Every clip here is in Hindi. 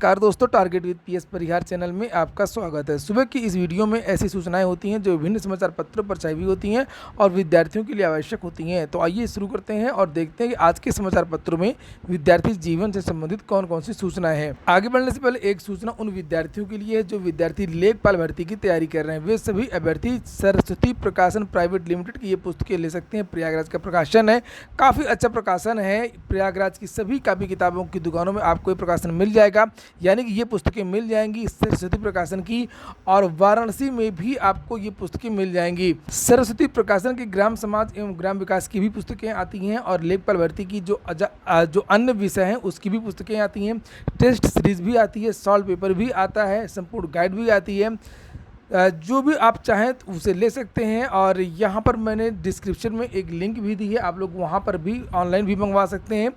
नमस्कार दोस्तों, target with PS Parihar channel में आपका स्वागत है। सुबह की इस वीडियो में ऐसी सूचनाएं होती हैं जो विभिन्न समाचार पत्रों पर छाई हुई होती हैं और विद्यार्थियों के लिए आवश्यक होती हैं। तो आइए शुरू करते हैं और देखते हैं कि आज के समाचार पत्रों में विद्यार्थी जीवन से संबंधित कौन कौन सी सूचनाएं हैं। आगे बढ़ने से पहले एक सूचना उन विद्यार्थियों के लिए है जो विद्यार्थी लेखपाल भर्ती की तैयारी कर रहे हैं। वे सभी अभ्यर्थी सरस्वती प्रकाशन प्राइवेट लिमिटेड की ये पुस्तकें ले सकते हैं। प्रयागराज का प्रकाशन है, काफ़ी अच्छा प्रकाशन है। प्रयागराज की सभी कापी किताबों की दुकानों में आपको ये प्रकाशन मिल जाएगा, यानी कि ये पुस्तकें मिल जाएंगी सरस्वती प्रकाशन की, और वाराणसी में भी आपको ये पुस्तकें मिल जाएंगी। सरस्वती प्रकाशन की ग्राम समाज एवं ग्राम विकास की भी पुस्तकें आती हैं और लेखपाल भर्ती की जो अन्य विषय हैं उसकी भी पुस्तकें आती हैं। टेस्ट सीरीज भी आती है, सॉल्व पेपर भी आता है, संपूर्ण गाइड भी आती है। जो भी आप चाहें तो उसे ले सकते हैं। और यहाँ पर मैंने डिस्क्रिप्शन में एक लिंक भी दी है, आप लोग वहाँ पर भी ऑनलाइन भी मंगवा सकते हैं।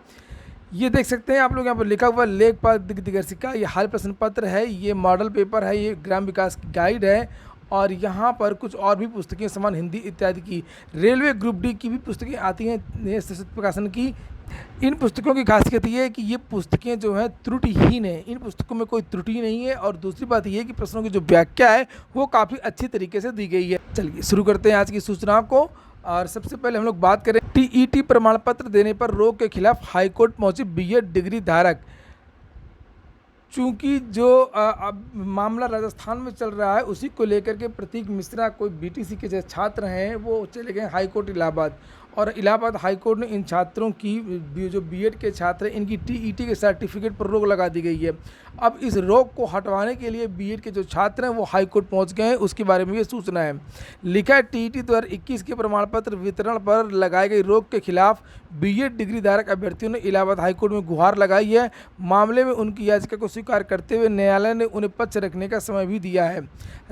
ये देख सकते हैं आप लोग, यहाँ पर लिखा हुआ लेखपाल दिग्दर्शिका, ये हाल प्रश्न पत्र है, ये मॉडल पेपर है, ये ग्राम विकास की गाइड है, और यहाँ पर कुछ और भी पुस्तकें समान हिंदी इत्यादि की, रेलवे ग्रुप डी की भी पुस्तकें आती हैं सरस्वती प्रकाशन की। इन पुस्तकों की खासियत ये है कि ये पुस्तकें जो हैं त्रुटिहीन है, इन पुस्तकों में कोई त्रुटि नहीं है। और दूसरी बात ये है कि प्रश्नों की जो व्याख्या है वो काफ़ी अच्छी तरीके से दी गई है। चलिए शुरू करते हैं आज की सूचना को। और सबसे पहले हम लोग बात करें टीईटी प्रमाण पत्र देने पर रोक के खिलाफ हाईकोर्ट पहुंचे बीएड डिग्री धारक। चूंकि जो अब मामला राजस्थान में चल रहा है उसी को लेकर के प्रतीक मिश्रा कोई बीटीसी के जो छात्र हैं वो चले गए हाईकोर्ट इलाहाबाद, और इलाहाबाद हाईकोर्ट ने इन छात्रों की जो बीएड के छात्र हैं इनकी टीईटी के सर्टिफिकेट पर रोक लगा दी गई है। अब इस रोक को हटवाने के लिए बीएड के जो छात्र हैं वो हाईकोर्ट पहुंच गए हैं, उसके बारे में ये सूचना है। लिखा है टीईटी 2021 के प्रमाण पत्र वितरण पर लगाई गई रोक के खिलाफ बीएड डिग्री धारक अभ्यर्थियों ने इलाहाबाद हाईकोर्ट में गुहार लगाई है। मामले में उनकी याचिका को स्वीकार करते हुए न्यायालय ने उन्हें पक्ष रखने का समय भी दिया है।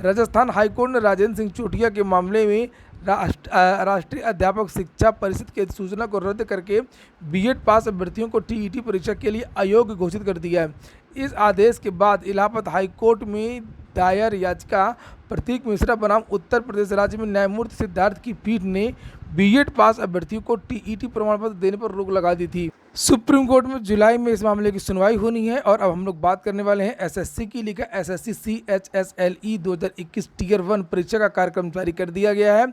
राजस्थान हाईकोर्ट ने राजेंद्र सिंह चोटिया के मामले में राष्ट्रीय अध्यापक शिक्षा परिषद की सूचना को रद्द करके बीएड पास अभ्यर्थियों को टीईटी परीक्षा के लिए अयोग्य घोषित कर दिया है। इस आदेश के बाद इलाहाबाद हाईकोर्ट में दायर याचिका प्रतीक मिश्रा बनाम उत्तर प्रदेश राज्य में न्यायमूर्ति सिद्धार्थ की पीठ ने बीएड पास अभ्यर्थियों को टीईटी प्रमाण पत्र देने पर रोक लगा दी थी। सुप्रीम कोर्ट में जुलाई में इस मामले की सुनवाई होनी है। और अब हम लोग बात करने वाले हैं एसएससी की। लिखा एसएससी CHSLE 2021 टीयर 1 परीक्षा का कार्यक्रम जारी कर दिया गया है।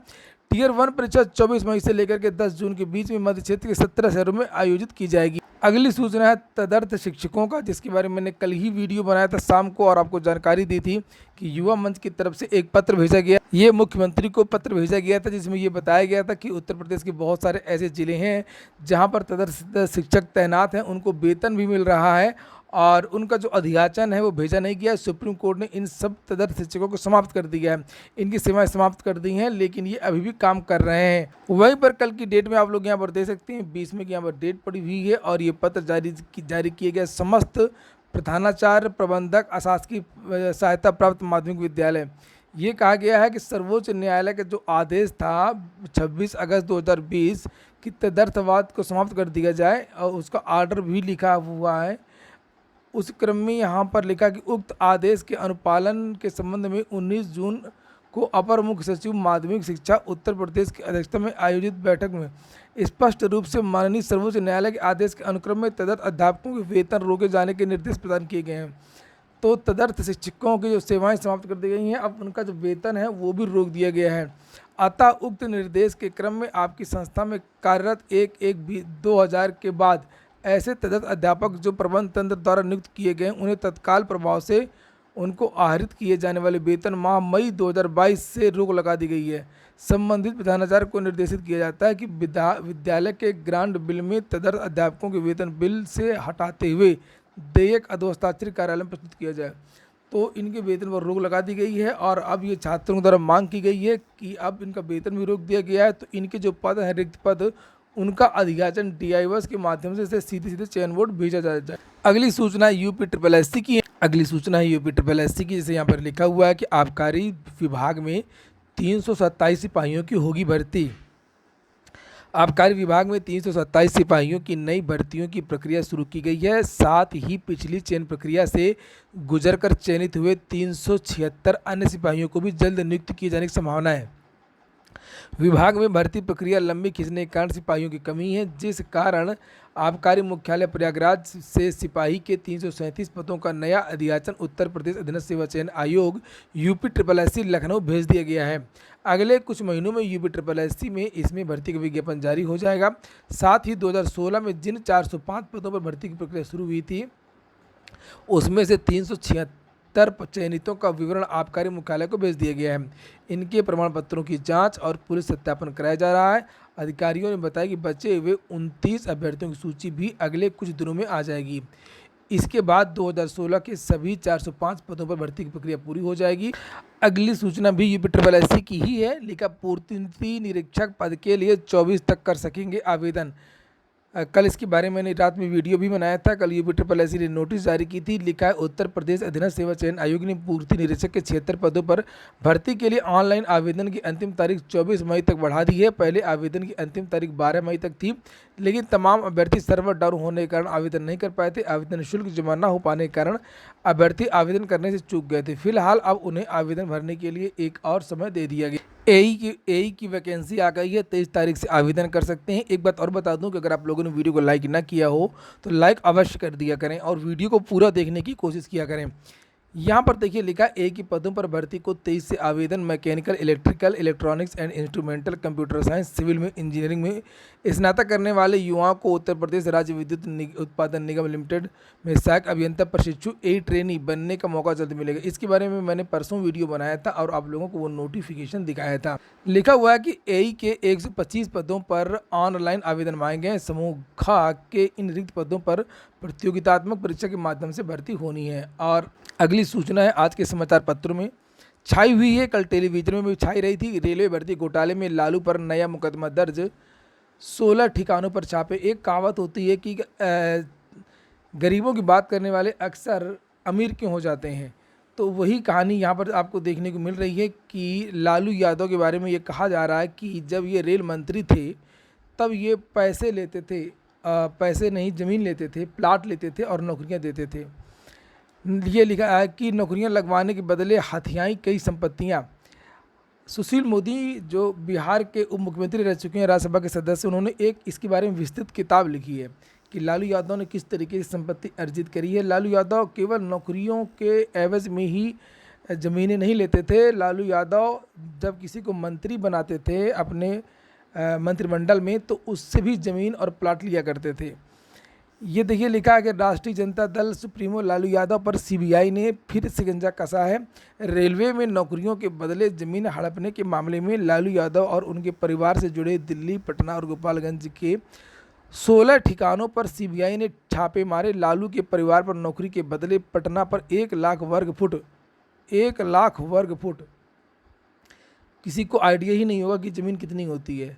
टीयर 1 परीक्षा 24 मई से लेकर के 10 जून के बीच में मध्य क्षेत्र के 17 शहरों में आयोजित की जाएगी। अगली सूचना है तदर्थ शिक्षकों का, जिसके बारे में मैंने कल ही वीडियो बनाया था शाम को और आपको जानकारी दी थी कि युवा मंच की तरफ से एक पत्र भेजा गया। ये मुख्यमंत्री को पत्र भेजा गया था जिसमें ये बताया गया था कि उत्तर प्रदेश के बहुत सारे ऐसे ज़िले हैं जहां पर तदर्थ शिक्षक तैनात हैं, उनको वेतन भी मिल रहा है और उनका जो अधियाचन है वो भेजा नहीं गया। सुप्रीम कोर्ट ने इन सब तदर्थ शिक्षकों को समाप्त कर दिया है, इनकी सेवाएं समाप्त कर दी हैं, लेकिन ये अभी भी काम कर रहे हैं। वहीं पर कल की डेट में आप लोग यहाँ पर देख सकते हैं 20 में की यहाँ पर डेट पड़ी हुई है और ये पत्र जारी किए गए समस्त प्रधानाचार्य, प्रबंधक, अशासकीय सहायता प्राप्त माध्यमिक विद्यालय। ये कहा गया है कि सर्वोच्च न्यायालय का जो आदेश था 26 अगस्त 2020 कि तदर्थवाद को समाप्त कर दिया जाए और उसका आर्डर भी लिखा हुआ है। उस क्रम में यहाँ पर लिखा कि उक्त आदेश के अनुपालन के संबंध में 19 जून को अपर मुख्य सचिव माध्यमिक शिक्षा उत्तर प्रदेश की अध्यक्षता में आयोजित बैठक में स्पष्ट रूप से माननीय सर्वोच्च न्यायालय के आदेश के अनुक्रम में तदर्थ अध्यापकों के वेतन रोके जाने के निर्देश प्रदान किए गए हैं। तो तदर्थ शिक्षकों की जो सेवाएं समाप्त कर दी गई हैं, अब उनका जो वेतन है वो भी रोक दिया गया है। अतः उक्त निर्देश के क्रम में आपकी संस्था में कार्यरत 1/1/2000 के बाद ऐसे तदर्थ अध्यापक जो प्रबंध तंत्र द्वारा नियुक्त किए गए उन्हें तत्काल प्रभाव से उनको आहरित किए जाने वाले वेतन माह मई 2022 से रोक लगा दी गई है। संबंधित प्रधानाचार्य को निर्देशित किया जाता है कि विद्यालय के ग्रांट बिल में तदर्थ अध्यापकों के वेतन बिल से हटाते हुए देयक अधोहस्ताक्षर कार्यालय में प्रस्तुत किया जाए। तो इनके वेतन पर रोक लगा दी गई है और अब ये छात्रों द्वारा मांग की गई है कि अब इनका वेतन भी रोक दिया गया है। तो इनके जो पद हैं, रिक्त पद, उनका अधियाचन DIVS के माध्यम से सीधे चयन बोर्ड भेजा जाए। अगली सूचना यूपी SSSC की है। अगली सूचना है यूपी SSSC की, जैसे यहाँ पर लिखा हुआ है कि आबकारी विभाग में 327 सिपाहियों की होगी भर्ती। आबकारी विभाग में 327 सिपाहियों की नई भर्तियों की प्रक्रिया शुरू की गई है। साथ ही पिछली चयन प्रक्रिया से गुजरकर चयनित हुए 376 अन्य सिपाहियों को भी जल्द नियुक्त किए जाने की संभावना है। विभाग में भर्ती प्रक्रिया लंबी खींचने के कारण सिपाहियों की कमी है, जिस कारण आबकारी मुख्यालय प्रयागराज से सिपाही के 337 पदों का नया अधियाचन उत्तर प्रदेश अधीनस्थ सेवा चयन आयोग यूपी ट्रिपल एससी लखनऊ भेज दिया गया है। अगले कुछ महीनों में यूपी ट्रिपल एससी में इसमें भर्ती का विज्ञापन जारी हो जाएगा। साथ ही 2016 में जिन 405 पदों पर भर्ती की प्रक्रिया शुरू हुई थी, उसमें से 376 चयनितों का विवरण आबकारी मुख्यालय को भेज दिया गया है। इनके प्रमाण पत्रों की जांच और पुलिस सत्यापन कराया जा रहा है। अधिकारियों ने बताया कि बचे हुए 29 अभ्यर्थियों की सूची भी अगले कुछ दिनों में आ जाएगी। इसके बाद 2016 के सभी 405 पदों पर भर्ती की प्रक्रिया पूरी हो जाएगी। अगली सूचना भी यूपी ट्रिपल एससी की ही है। लिखा पूर्ति निरीक्षक पद के लिए 24 तक कर सकेंगे आवेदन। कल इसके बारे में मैंने रात में वीडियो भी बनाया था। कल यूपी ट्रिपल एससी ने नोटिस जारी की थी। लिखा है उत्तर प्रदेश अधीनस्थ सेवा चयन आयोग ने पूर्ति निरीक्षक के 76 पदों पर भर्ती के लिए ऑनलाइन आवेदन की अंतिम तारीख 24 मई तक बढ़ा दी है। पहले आवेदन की अंतिम तारीख 12 मई तक थी, लेकिन तमाम अभ्यर्थी सर्वर डाउन होने के कारण आवेदन नहीं कर पाए थे। आवेदन शुल्क जमा न हो पाने के कारण अभ्यर्थी आवेदन करने से चूक गए थे। फिलहाल अब उन्हें आवेदन भरने के लिए एक और समय दे दिया गया। एई की वैकेंसी आ गई है, 23 तारीख से आवेदन कर सकते हैं। एक बात और बता दूं कि अगर आप लोगों ने वीडियो को लाइक ना किया हो तो लाइक अवश्य कर दिया करें और वीडियो को पूरा देखने की कोशिश किया करें। यहाँ पर देखिए लिखा ए की पदों पर भर्ती को 23 से आवेदन। Mechanical, electrical, electronics and instrumental, computer science, civil में, इंजीनियरिंग में स्नातक करने वाले युवाओं को उत्तर प्रदेश राज्य विद्युत उत्पादन निगम लिमिटेड में सहायक अभियंता प्रशिक्षु ट्रेनी बनने का मौका जल्द मिलेगा। इसके बारे में मैंने परसों वीडियो बनाया था और आप लोगों को वो नोटिफिकेशन दिखाया था। लिखा हुआ है कि एई के 125 पदों पर ऑनलाइन आवेदन मांगे गए। समूह ख के इन रिक्त पदों पर प्रतियोगितात्मक परीक्षा के माध्यम से भर्ती होनी है। और अगली सूचना है आज के समाचार पत्रों में छाई हुई है, कल टेलीविजन में भी छाई रही थी। रेलवे भर्ती घोटाले में लालू पर नया मुकदमा दर्ज, 16 ठिकानों पर छापे। एक कहावत होती है कि गरीबों की बात करने वाले अक्सर अमीर क्यों हो जाते हैं, तो वही कहानी यहाँ पर आपको देखने को मिल रही है कि लालू यादव के बारे में ये कहा जा रहा है कि जब ये रेल मंत्री थे तब ये पैसे लेते थे, पैसे नहीं ज़मीन लेते थे, प्लाट लेते थे और नौकरियाँ देते थे। ये लिखा है कि नौकरियां लगवाने के बदले हथियाई कई संपत्तियां। सुशील मोदी जो बिहार के उप मुख्यमंत्री रह चुके हैं, राज्यसभा के सदस्य, उन्होंने एक इसके बारे में विस्तृत किताब लिखी है कि लालू यादव ने किस तरीके से संपत्ति अर्जित करी है। लालू यादव केवल नौकरियों के एवज में ही ज़मीनें नहीं लेते थे। लालू यादव जब किसी को मंत्री बनाते थे अपने मंत्रिमंडल में तो उससे भी ज़मीन और प्लाट लिया करते थे। ये देखिए लिखा है कि राष्ट्रीय जनता दल सुप्रीमो लालू यादव पर सीबीआई ने फिर शिकंजा कसा है। रेलवे में नौकरियों के बदले ज़मीन हड़पने के मामले में लालू यादव और उनके परिवार से जुड़े दिल्ली, पटना और गोपालगंज के 16 ठिकानों पर सीबीआई ने छापे मारे। लालू के परिवार पर नौकरी के बदले पटना पर 1 लाख वर्ग फुट, किसी को आइडिया ही नहीं होगा कि ज़मीन कितनी होती है,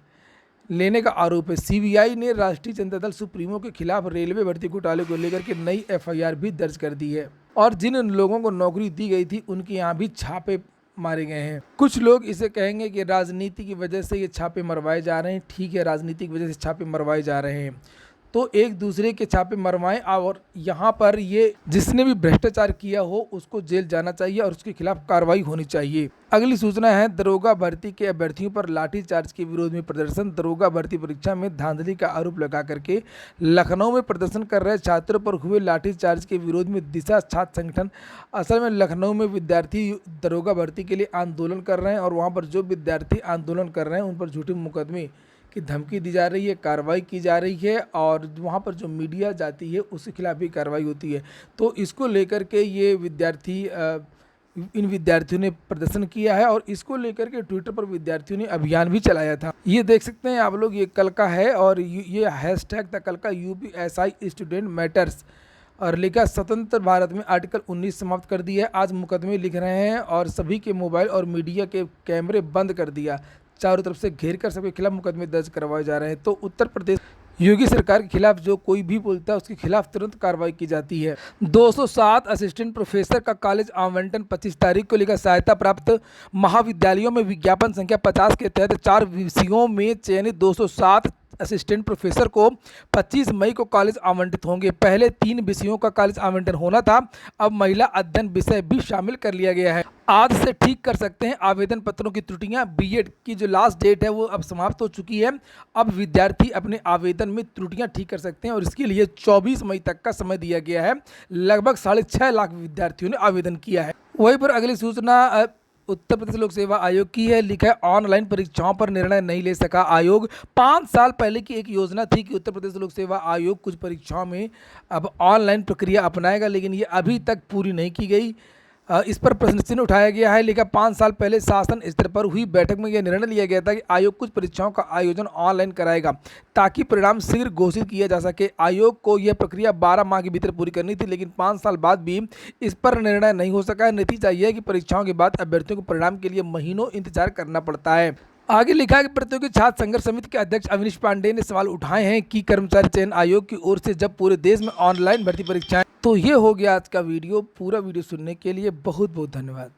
लेने का आरोप है। सीबीआई ने राष्ट्रीय जनता दल सुप्रीमो के खिलाफ रेलवे भर्ती घोटाले को लेकर के नई एफआईआर भी दर्ज कर दी है और जिन लोगों को नौकरी दी गई थी उनके यहाँ भी छापे मारे गए हैं। कुछ लोग इसे कहेंगे कि राजनीति की वजह से ये छापे मरवाए जा रहे हैं। ठीक है, राजनीति की वजह से छापे मरवाए जा रहे हैं तो एक दूसरे के छापे मरवाएं और यहाँ पर ये जिसने भी भ्रष्टाचार किया हो उसको जेल जाना चाहिए और उसके खिलाफ कार्रवाई होनी चाहिए। अगली सूचना है दरोगा भर्ती के अभ्यर्थियों पर लाठीचार्ज के विरोध में प्रदर्शन। दरोगा भर्ती परीक्षा में धांधली का आरोप लगा करके लखनऊ में प्रदर्शन कर रहे छात्रों पर हुए लाठीचार्ज के विरोध में दिशा छात्र संगठन, असल में लखनऊ में विद्यार्थी दरोगा भर्ती के लिए आंदोलन कर रहे हैं और वहाँ पर जो विद्यार्थी आंदोलन कर रहे हैं उन पर झूठे मुकदमे की धमकी दी जा रही है, कार्रवाई की जा रही है और वहाँ पर जो मीडिया जाती है उसके खिलाफ भी कार्रवाई होती है। तो इसको लेकर के ये विद्यार्थी इन विद्यार्थियों ने प्रदर्शन किया है और इसको लेकर के ट्विटर पर विद्यार्थियों ने अभियान भी चलाया था। ये देख सकते हैं आप लोग, ये कल का है और ये हैशटैग था कल का UPSI स्टूडेंट मैटर्स और लिखा स्वतंत्र भारत में आर्टिकल 19 समाप्त कर दिया है। आज मुकदमे लिख रहे हैं और सभी के मोबाइल और मीडिया के कैमरे बंद कर दिया, चारों तरफ से घेर कर सबके खिलाफ मुकदमे दर्ज करवाए जा रहे हैं। तो उत्तर प्रदेश योगी सरकार के खिलाफ जो कोई भी बोलता है उसके खिलाफ तुरंत कार्रवाई की जाती है। 207 असिस्टेंट प्रोफेसर का कॉलेज आवंटन 25 तारीख को लेकर सहायता प्राप्त महाविद्यालयों में विज्ञापन संख्या 50 के तहत 4 विषयों में चयनित 207 असिस्टेंट प्रोफेसर को 25 मई को कॉलेज आवंटित होंगे। पहले 3 विषयों का कॉलेज आवंटन होना था, अब महिला अध्ययन विषय भी शामिल कर लिया गया है। आज से ठीक कर सकते हैं आवेदन पत्रों की त्रुटियां। बीएड की जो लास्ट डेट है वो अब समाप्त हो चुकी है। अब विद्यार्थी अपने आवेदन में त्रुटियां ठीक कर सकते हैं और इसके लिए 24 मई तक का समय दिया गया है। लगभग 6.5 लाख विद्यार्थियों ने आवेदन किया है। वहीं पर अगली सूचना उत्तर प्रदेश लोक सेवा आयोग की है। लिखा है ऑनलाइन परीक्षाओं पर निर्णय नहीं ले सका आयोग। 5 साल पहले की एक योजना थी कि उत्तर प्रदेश लोक सेवा आयोग कुछ परीक्षाओं में अब ऑनलाइन प्रक्रिया अपनाएगा, लेकिन ये अभी तक पूरी नहीं की गई। इस पर प्रश्न चिन्ह उठाया गया है। लिखा 5 साल पहले शासन स्तर पर हुई बैठक में यह निर्णय लिया गया था कि आयोग कुछ परीक्षाओं का आयोजन ऑनलाइन कराएगा ताकि परिणाम शीघ्र घोषित किया जा सके। आयोग को यह प्रक्रिया 12 माह के भीतर पूरी करनी थी, लेकिन 5 साल बाद भी इस पर निर्णय नहीं हो सका है। नतीजा यह है कि परीक्षाओं के बाद अभ्यर्थियों को परिणाम के लिए महीनों इंतजार करना पड़ता है। आगे लिखा है कि प्रतियोगी छात्र संघर्ष समिति के अध्यक्ष अवनीश पांडेय ने सवाल उठाए हैं कि कर्मचारी चयन आयोग की ओर से जब पूरे देश में ऑनलाइन भर्ती परीक्षाएं। तो ये हो गया आज का वीडियो। पूरा वीडियो सुनने के लिए बहुत बहुत धन्यवाद।